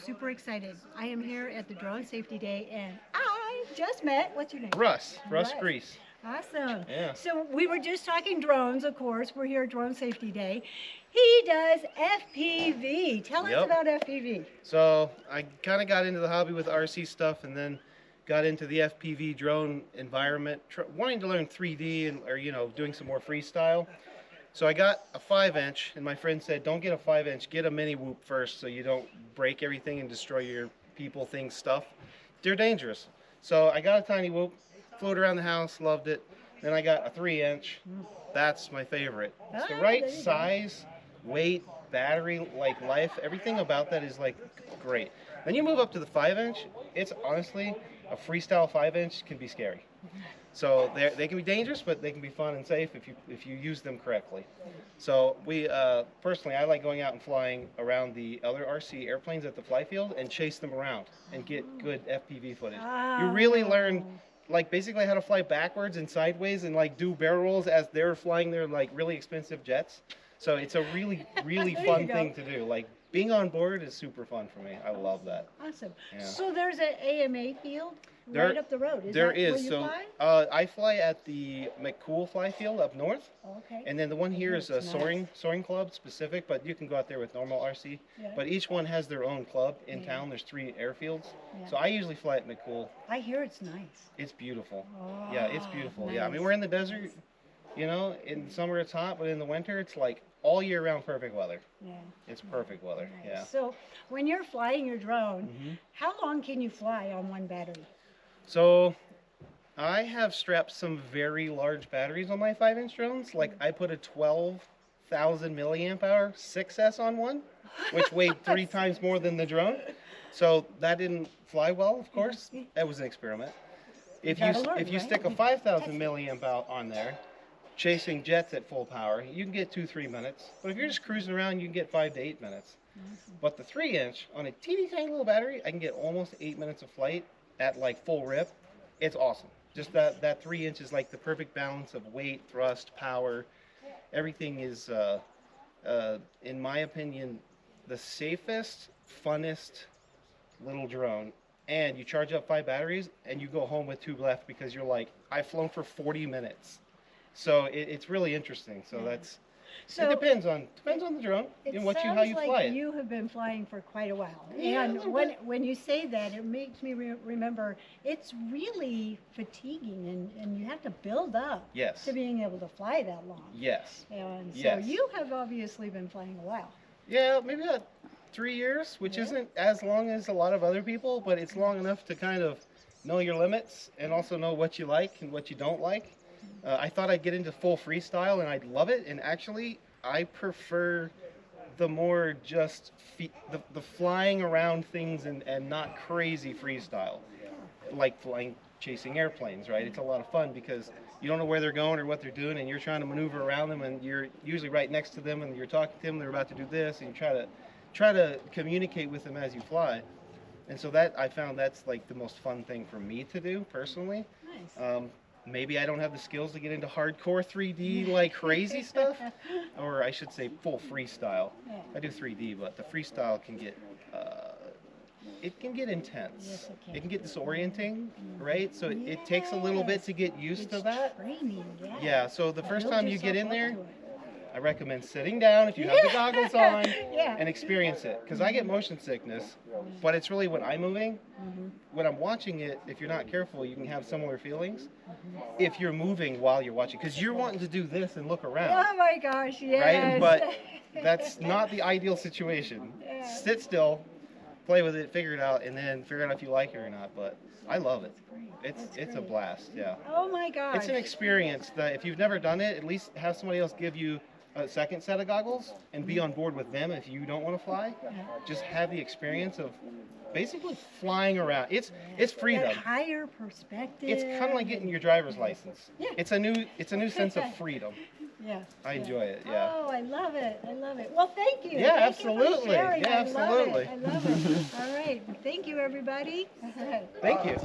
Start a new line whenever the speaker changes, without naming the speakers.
super excited. I am here at the Drone Safety Day, and I just met, what's your name?
Russ Gries.
Awesome.
Yeah.
So we were just talking drones, of course. We're here at Drone Safety Day. He does FPV. Tell us about FPV.
So I kind of got into the hobby with RC stuff, and then got into the FPV drone environment, wanting to learn 3D and doing some more freestyle. So I got a 5-inch, and my friend said, don't get a 5-inch, get a mini whoop first so you don't break everything and destroy your people, things, stuff. They're dangerous. So I got a tiny whoop, flew it around the house, loved it. Then I got a 3-inch. That's my favorite. It's the right size, weight, battery, life, everything about that is great. Then you move up to the 5-inch, it's honestly, a freestyle 5-inch can be scary. So they can be dangerous, but they can be fun and safe if you use them correctly. So we personally, I like going out and flying around the other RC airplanes at the fly field and chase them around and get good FPV footage. You really learn basically how to fly backwards and sideways and do barrel rolls as they're flying their really expensive jets. So it's a really fun thing to do. Being on board is super fun for me. I love that.
Awesome.
Yeah.
So there's an AMA field right up the road.
There is. So I fly at the McCool fly field up north.
Okay.
And then the one here is a soaring club specific, but you can go out there with normal RC.
Yeah.
But each one has their own club in town. There's 3 airfields. Yeah. So I usually fly at McCool.
I hear it's nice.
It's beautiful.
Oh,
yeah, it's beautiful.
nice.
Yeah, I mean we're in the desert. In summer it's hot, but in the winter it's all year round perfect weather.
Yeah.
It's perfect weather.
Nice.
Yeah.
So when you're flying your drone, how long can you fly on one battery?
So I have strapped some very large batteries on my 5-inch drones. I put a 12,000 milliamp hour 6S on one, which weighed 3 times more than the drone. So that didn't fly well, of course. It was an experiment. If you stick a 5,000 milliamp out on there, chasing jets at full power, you can get 2-3 minutes. But if you're just cruising around, you can get 5 to 8 minutes. But the 3-inch on a teeny tiny little battery, I can get almost 8 minutes of flight at full rip. It's awesome. Just that 3-inch is the perfect balance of weight, thrust, power. Everything is, in my opinion, the safest, funnest little drone. And you charge up 5 batteries and you go home with 2 left because you're I've flown for 40 minutes. So it's really interesting. So it depends on the drone and how you fly it.
You have been flying for quite a while.
Yeah,
and when you say that, it makes me remember it's really fatiguing and you have to build up to being able to fly that long.
Yes.
And so you have obviously been flying a while.
Yeah, maybe about 3 years, which isn't as long as a lot of other people, but it's long enough to kind of know your limits and also know what you like and what you don't like. I thought I'd get into full freestyle and I'd love it, and actually I prefer the more just the flying around things and not crazy freestyle, like chasing airplanes, right? It's a lot of fun because you don't know where they're going or what they're doing, and you're trying to maneuver around them, and you're usually right next to them and you're talking to them, they're about to do this, and you try to communicate with them as you fly. And so I found that's the most fun thing for me to do personally.
Nice.
Maybe I don't have the skills to get into hardcore 3D crazy stuff, or I should say full freestyle.
Yeah.
I do 3D, but the freestyle can get intense.
Yes,
it can get disorienting, right? So it takes a little bit to get used to that.
Training,
yeah. So the first time you get in there, I recommend sitting down if you have the goggles on and experience it. Because I get motion sickness, but it's really when I'm moving. When I'm watching it, if you're not careful, you can have similar feelings if you're moving while you're watching. Because you're wanting to do this and look around.
Oh my gosh, yes.
Right? But that's not the ideal situation.
Yeah.
Sit still, play with it, figure it out, and then figure out if you like it or not. But I love it. It's a blast, yeah.
Oh my gosh.
It's an experience that if you've never done it, at least have somebody else give you a second set of goggles and be on board with them if you don't want to fly. Just have the experience of basically flying around. It's freedom.
That higher perspective.
It's kind of like getting your driver's license.
Yeah.
It's a new sense of freedom.
Yeah.
I enjoy it. Yeah.
Oh, I love it. I love it. Well, thank you.
Yeah,
thank
absolutely.
You for sharing.
Yeah, absolutely.
I love it. All right. Thank you, everybody.
Thank you.